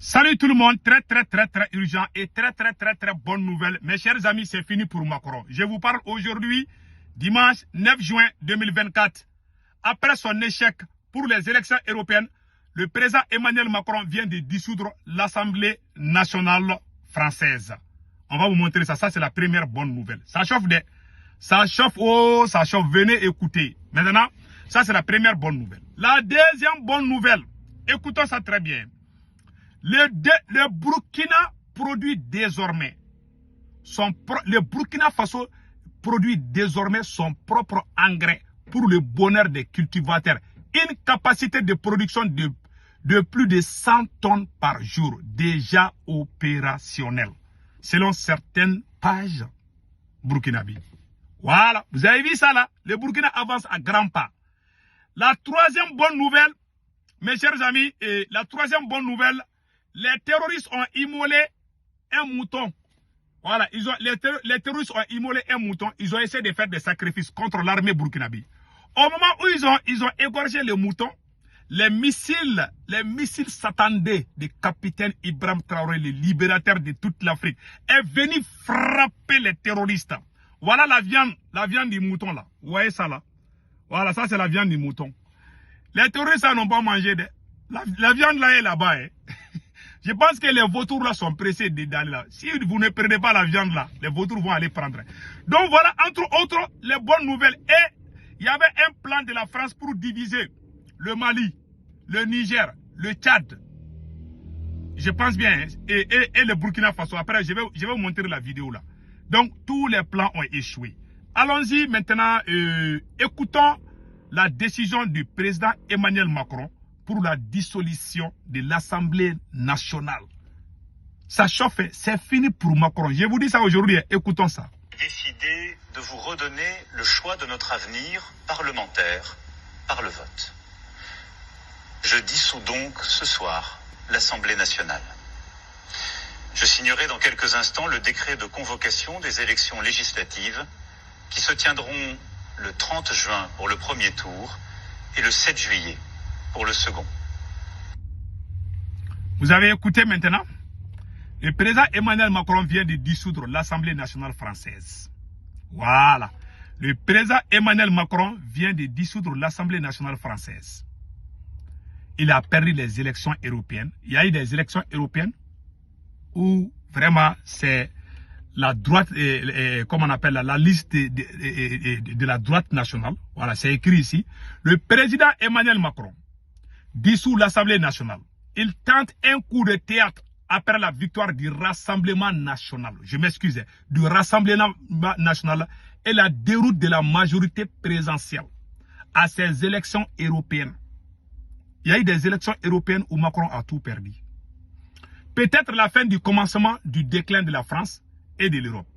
Salut tout le monde, très urgent et très bonne nouvelle. Mes chers amis, c'est fini pour Macron. Je vous parle aujourd'hui, dimanche 9 juin 2024. Après son échec pour les élections européennes, le président Emmanuel Macron vient de dissoudre l'Assemblée nationale française. On va vous montrer ça, ça c'est la première bonne nouvelle. Ça chauffe, ça chauffe, venez écouter. Maintenant, ça c'est la première bonne nouvelle. La deuxième bonne nouvelle, écoutons ça très bien. Le Burkina produit désormais le Burkina Faso produit désormais son propre engrais pour le bonheur des cultivateurs. Une capacité de production de plus de 100 tonnes par jour, déjà opérationnelle, selon certaines pages burkinabées. Voilà, vous avez vu ça là, le Burkina avance à grands pas. La troisième bonne nouvelle, mes chers amis, la troisième bonne nouvelle, les terroristes ont immolé un mouton. Voilà, les terroristes ont immolé un mouton. Ils ont essayé de faire des sacrifices contre l'armée burkinabé. Au moment où ils ont égorgé le mouton, les missiles s'attendaient du capitaine Ibrahim Traoré, le libérateur de toute l'Afrique, est venu frapper les terroristes. Voilà la viande du mouton là. Vous voyez ça là? Voilà, ça c'est la viande du mouton. Les terroristes n'ont pas mangé. La viande là est là-bas. Hein. Je pense que les vautours là sont pressés d'aller là. Si vous ne prenez pas la viande là, les vautours vont aller prendre. Donc voilà, entre autres, les bonnes nouvelles. Et il y avait un plan de la France pour diviser le Mali, le Niger, le Tchad. Je pense bien. Hein, et le Burkina Faso. Après, je vais vous montrer la vidéo là. Donc, tous les plans ont échoué. Allons-y maintenant. Écoutons la décision du président Emmanuel Macron pour la dissolution de l'Assemblée nationale. Ça chauffe, c'est fini pour Macron. Je vous dis ça aujourd'hui, écoutons ça. Décidé de vous redonner le choix de notre avenir parlementaire par le vote. Je dissous donc ce soir l'Assemblée nationale. Je signerai dans quelques instants le décret de convocation des élections législatives qui se tiendront le 30 juin pour le premier tour et le 7 juillet pour le second. Vous avez écouté maintenant? Le président Emmanuel Macron vient de dissoudre l'Assemblée nationale française. Voilà. Le président Emmanuel Macron vient de dissoudre l'Assemblée nationale française. Il a perdu les élections européennes. Il y a eu des élections européennes où vraiment c'est la droite, comment on appelle la liste de la droite nationale. Voilà, c'est écrit ici. Le président Emmanuel Macron dissout l'Assemblée nationale. Il tente un coup de théâtre après la victoire du Rassemblement national. Je m'excuse, du Rassemblement national et la déroute de la majorité présidentielle à ces élections européennes. Il y a eu des élections européennes où Macron a tout perdu. Peut-être la fin du commencement du déclin de la France et de l'Europe.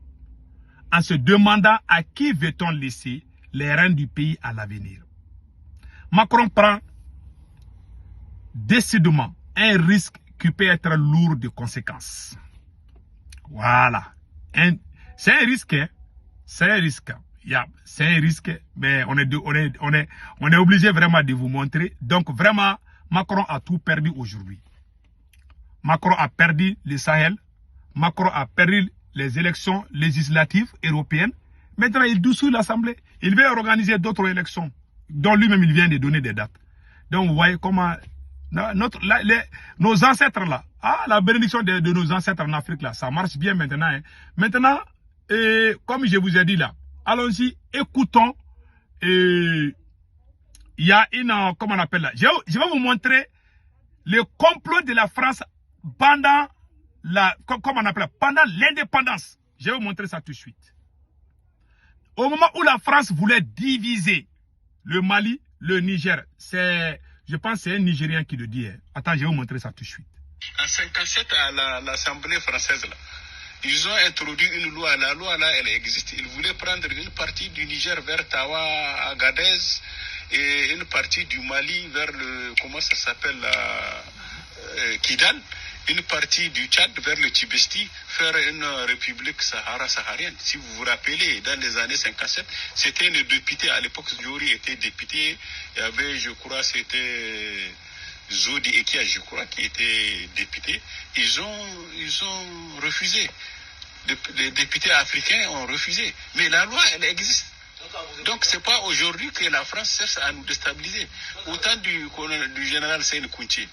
En se demandant à qui veut-on laisser les rênes du pays à l'avenir. Macron prend décidément un risque qui peut être lourd de conséquences. Voilà. C'est un risque. Hein? C'est un risque. C'est un risque, mais on est obligé vraiment de vous montrer. Donc vraiment, Macron a tout perdu aujourd'hui. Macron a perdu le Sahel. Macron a perdu les élections législatives européennes. Maintenant, il dissout l'Assemblée. Il veut organiser d'autres élections, dont lui-même il vient de donner des dates. Donc vous voyez comment nos ancêtres là, la bénédiction de nos ancêtres en Afrique là, ça marche bien maintenant. Hein. Maintenant, comme je vous ai dit là, allons-y, écoutons. Il y a une, comment on appelle là, je vais vous montrer le complot de la France pendant pendant l'indépendance. Je vais vous montrer ça tout de suite. Au moment où la France voulait diviser le Mali, le Niger, je pense que c'est un Nigérien qui le dit. Hein. Attends, je vais vous montrer ça tout de suite. En 57, à l'Assemblée française, là, ils ont introduit une loi. La loi, là, elle existe. Ils voulaient prendre une partie du Niger vers Tawa, Agadez, et une partie du Mali vers comment ça s'appelle, Kidal, une partie du Tchad vers le Tibesti, faire une république saharienne. Si vous vous rappelez, dans les années 57, c'était une députée, à l'époque, Diori était député, il y avait, je crois, c'était Zodi Ekia, je crois, qui était député. ils ont refusé. Les députés africains ont refusé. Mais la loi, elle existe. Donc c'est pas aujourd'hui que la France cherche à nous déstabiliser. Autant du général Seyni Kounché,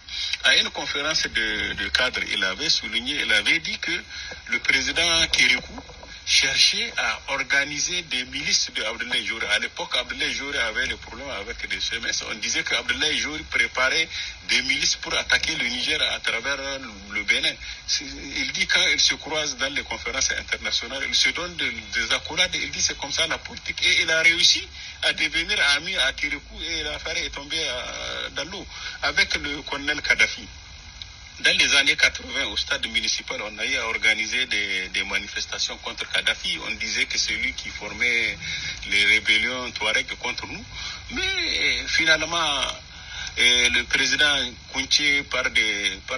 à une conférence de cadre, il avait souligné, il avait dit que le président Kérékou cherchait à organiser des milices de Abdoulaye Dioré. À l'époque, Abdoulaye Dioré avait le problème avec les CMS. On disait que Abdoulaye Dioré préparait des milices pour attaquer le Niger à travers le Bénin. Il dit quand il se croise dans les conférences internationales, il se donne des accolades, il dit c'est comme ça la politique. Et il a réussi à devenir ami à Kérékou et l'affaire est tombée dans l'eau avec le colonel Kadhafi. Dans les années 80, au stade municipal, on a eu à organiser des manifestations contre Kadhafi. On disait que c'est lui qui formait les rébellions Touareg contre nous. Mais finalement, le président Kounché, par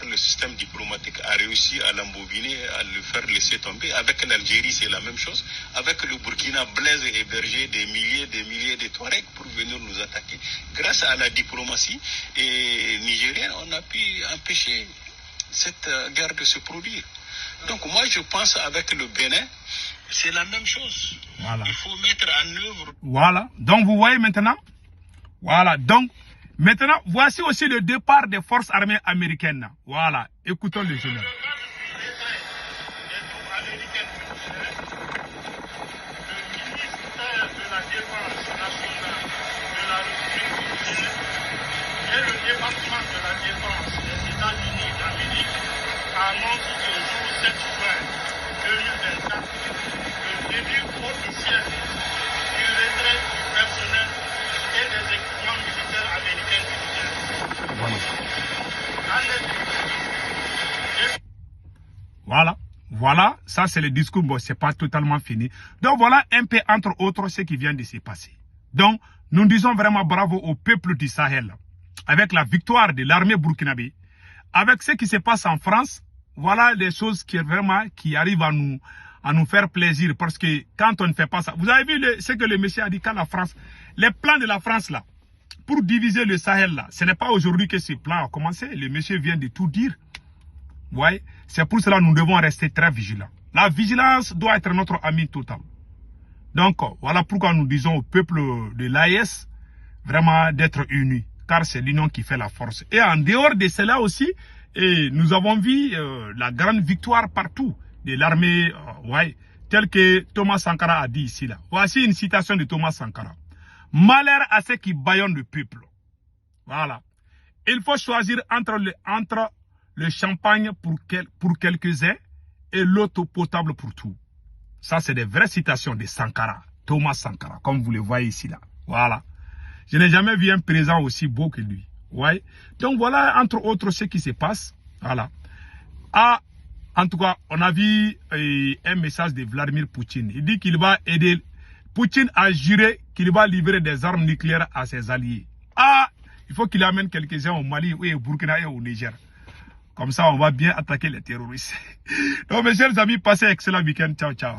le système diplomatique, a réussi à l'embobiner, à le faire laisser tomber. Avec l'Algérie, c'est la même chose. Avec le Burkina, Blaise hébergé des milliers de Touaregs pour venir nous attaquer. Grâce à la diplomatie nigérienne, on a pu empêcher cette guerre de se produire. Donc moi je pense avec le Bénin, c'est la même chose. Voilà. Il faut mettre en œuvre. Voilà. Donc vous voyez maintenant. Voilà. Donc maintenant, voici aussi le départ des forces armées américaines. Voilà. Écoutons le général. Et le département de la défense des États-Unis d'Amérique annonce ce jour 7 juin 2024 le début officiel du retrait du personnel et des équipements militaires américains du Niger. Voilà, ça c'est le discours, bon, c'est pas totalement fini. Donc voilà un peu entre autres ce qui vient de se passer. Donc nous disons vraiment bravo au peuple du Sahel. Avec la victoire de l'armée burkinabé, avec ce qui se passe en France, voilà des choses qui arrivent à nous faire plaisir. Parce que quand on ne fait pas ça, vous avez vu ce que le monsieur a dit quand la France, les plans de la France là, pour diviser le Sahel là, ce n'est pas aujourd'hui que ce plan a commencé. Le monsieur vient de tout dire. Vous voyez, c'est pour cela que nous devons rester très vigilants. La vigilance doit être notre ami total. Donc voilà pourquoi nous disons au peuple de l'AES vraiment d'être unis. Car c'est l'union qui fait la force. Et en dehors de cela aussi, nous avons vu la grande victoire partout de l'armée, telle que Thomas Sankara a dit ici. Là. Voici une citation de Thomas Sankara. Malheur à ceux qui bâillonnent le peuple. Voilà. Il faut choisir entre le champagne pour quelques-uns et l'eau potable pour tout. Ça, c'est des vraies citations de Sankara, Thomas Sankara, comme vous le voyez ici. Là. Voilà. Je n'ai jamais vu un président aussi beau que lui. Ouais. Donc voilà, entre autres, ce qui se passe. Voilà. En tout cas, on a vu un message de Vladimir Poutine. Il dit qu'il va aider. Poutine a juré qu'il va livrer des armes nucléaires à ses alliés. Il faut qu'il amène quelques-uns au Mali, au Burkina et au Niger. Comme ça, on va bien attaquer les terroristes. Donc, mes chers amis, passez un excellent week-end. Ciao, ciao.